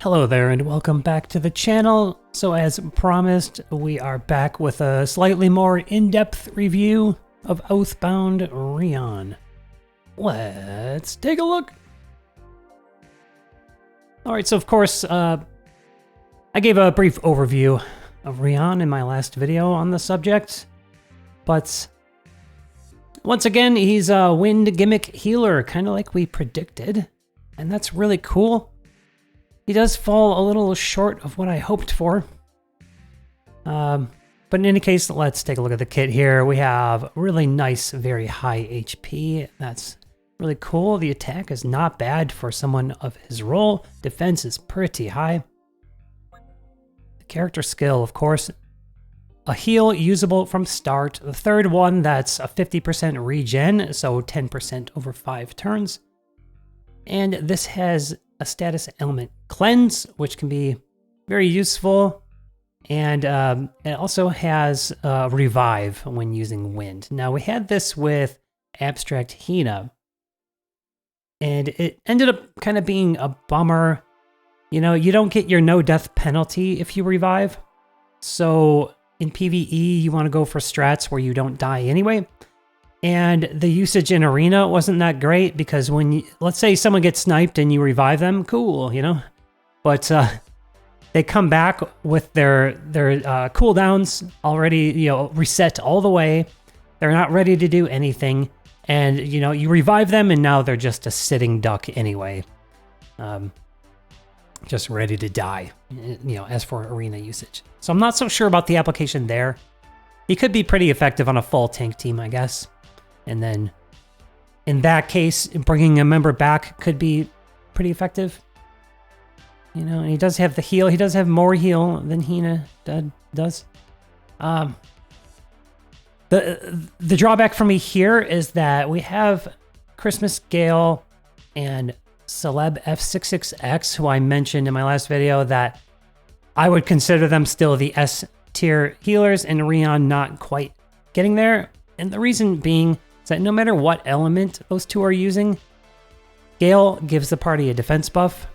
Hello there and welcome back to the channel. So as promised, we are back with a slightly more in-depth review of Oathbound Rion. Let's take a look. Alright, so of course, I gave a brief overview of Rion in my last video on the subject, but once again, he's a wind gimmick healer, kind of like we predicted, and that's really cool. He does fall a little short of what I hoped for. But in any case, let's take a look at the kit here. We have really nice, very high HP. That's really cool. The attack is not bad for someone of his role. Defense is pretty high. The character skill, of course, a heal usable from start. The third one, that's a 50% regen, so 10% over 5 turns. And this has a status element cleanse, which can be very useful, and it also has revive when using wind. Now we had this with Abstract Hina, and it ended up kind of being a bummer. You know, you don't get your no death penalty if you revive, so in PvE you want to go for strats where you don't die anyway. And the usage in Arena wasn't that great because when you, let's say someone gets sniped and you revive them, cool, you know? But they come back with their cooldowns already, you know, reset all the way. They're not ready to do anything. And, you know, you revive them and now they're just a sitting duck anyway. Just ready to die, you know, as for Arena usage. So I'm not so sure about the application there. He could be pretty effective on a full tank team, I guess. And then, in that case, bringing a member back could be pretty effective. You know, and he does have the heal. He does have more heal than Hina does. The drawback for me here is that we have Christmas Gale and Celeb F66X, who I mentioned in my last video that I would consider them still the S tier healers, and Rion not quite getting there. And the reason being is that no matter what element those two are using, Gale gives the party a defense buff,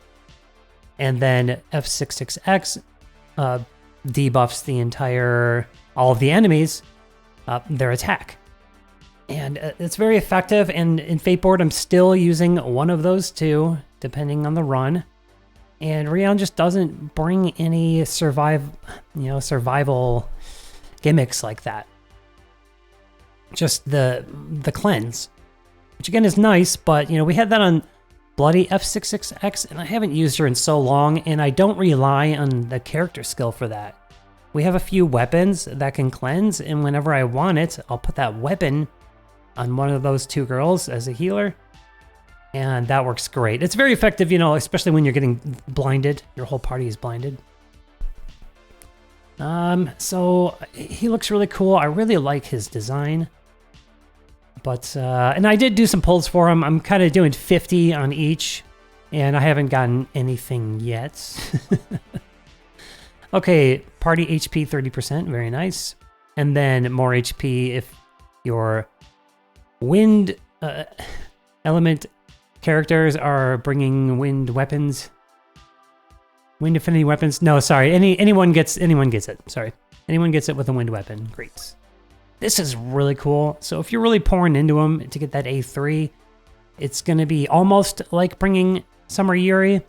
and then F66X debuffs the entire, all of the enemies, their attack. And it's very effective, and in Fateboard I'm still using one of those two, depending on the run. And Rion just doesn't bring any survival gimmicks like that. Just the cleanse, which again is nice, but you know, we had that on Bloody F66X, and I haven't used her in so long, and I don't rely on the character skill for that. We have a few weapons that can cleanse, and whenever I want it, I'll put that weapon on one of those two girls as a healer, and that works great. It's very effective, you know, especially when you're getting blinded. Your whole party is blinded. So he looks really cool. I really like his design. But, and I did do some pulls for him. I'm kind of doing 50 on each, and I haven't gotten anything yet. Okay, party HP 30%, very nice. And then more HP if your wind element characters are bringing wind weapons. Wind affinity weapons. No, sorry. Anyone gets it. Sorry. Anyone gets it with a wind weapon. Great. This is really cool. So if you're really pouring into him to get that A3, it's going to be almost like bringing Summer Yuri,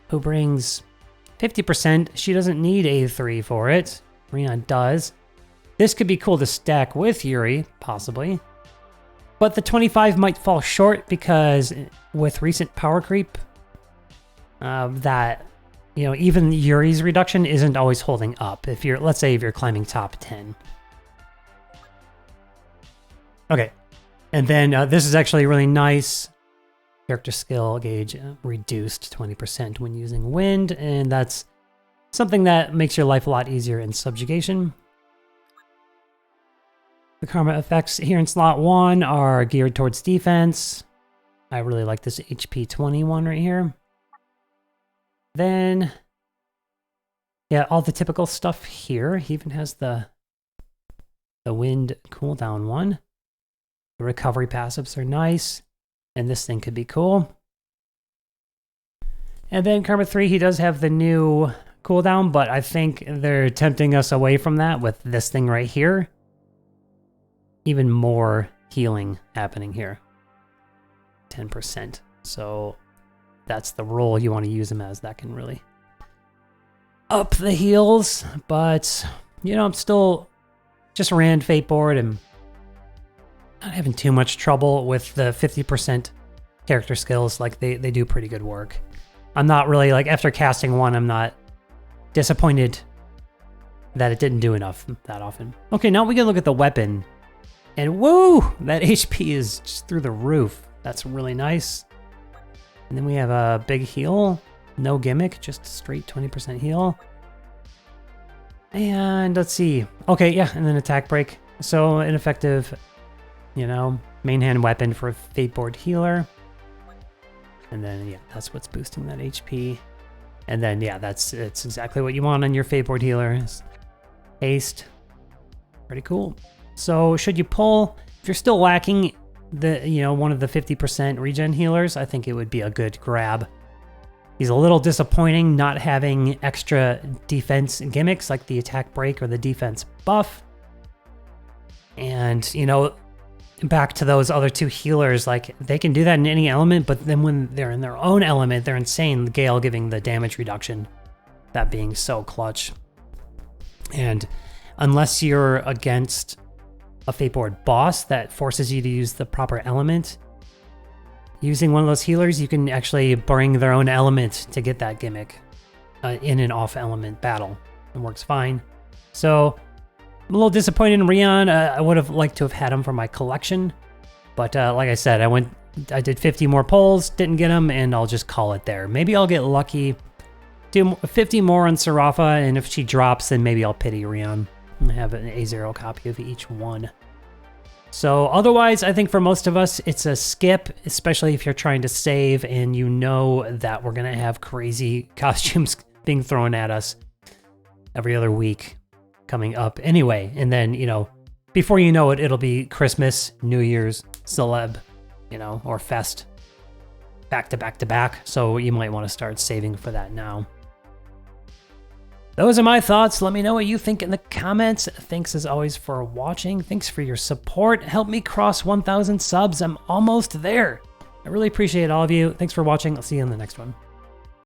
who brings 50%. She doesn't need A3 for it. Rion does. This could be cool to stack with Yuri, possibly. But the 25 might fall short because with recent power creep, that, you know, even Yuri's reduction isn't always holding up. If you're, let's say if you're climbing top 10. Okay, and then this is actually really nice. Character skill gauge reduced 20% when using wind, and that's something that makes your life a lot easier in subjugation. The karma effects here in slot 1 are geared towards defense. I really like this HP 21 right here. Then, yeah, all the typical stuff here. He even has the wind cooldown one. The recovery passives are nice, and this thing could be cool. And then Karma 3, he does have the new cooldown, but I think they're tempting us away from that with this thing right here. Even more healing happening here. 10%. So that's the role you want to use him as. That can really up the heals. But, you know, I'm still just ran Fate board and not having too much trouble with the 50% character skills. Like, they do pretty good work. I'm not really, like, after casting one, I'm not disappointed that it didn't do enough that often. Okay, now we can look at the weapon. And woo! That HP is just through the roof. That's really nice. And then we have a big heal. No gimmick, just straight 20% heal. And let's see. Okay, yeah, and then attack break. So an effective, you know, main hand weapon for a Fate board healer. And then, yeah, that's what's boosting that HP. And then, yeah, it's exactly what you want on your Fate board healer. Haste. Pretty cool. So should you pull, if you're still lacking the, you know, one of the 50% regen healers, I think it would be a good grab. He's a little disappointing not having extra defense gimmicks like the attack break or the defense buff. And, you know, back to those other two healers, like, they can do that in any element, but then when they're in their own element, they're insane. Gale giving the damage reduction, that being so clutch. And unless you're against a Fate board boss that forces you to use the proper element, using one of those healers, you can actually bring their own element to get that gimmick in an off element battle. It works fine. So I'm a little disappointed in Rion. I would have liked to have had him for my collection, but like I said, I did 50 more pulls, didn't get him, and I'll just call it there. Maybe I'll get lucky, do 50 more on Serapha, and if she drops, then maybe I'll pity Rion and have an A0 copy of each one. So otherwise, I think for most of us, it's a skip, especially if you're trying to save and you know that we're going to have crazy costumes being thrown at us every other week coming up anyway. And then, you know, before you know it, it'll be Christmas, New Year's, Celeb, you know, or Fest, back to back to back. So you might want to start saving for that now. Those are my thoughts. Let me know what you think in the comments. Thanks as always for watching. Thanks for your support. Help me cross 1,000 subs. I'm almost there. I really appreciate all of you. Thanks for watching. I'll see you in the next one.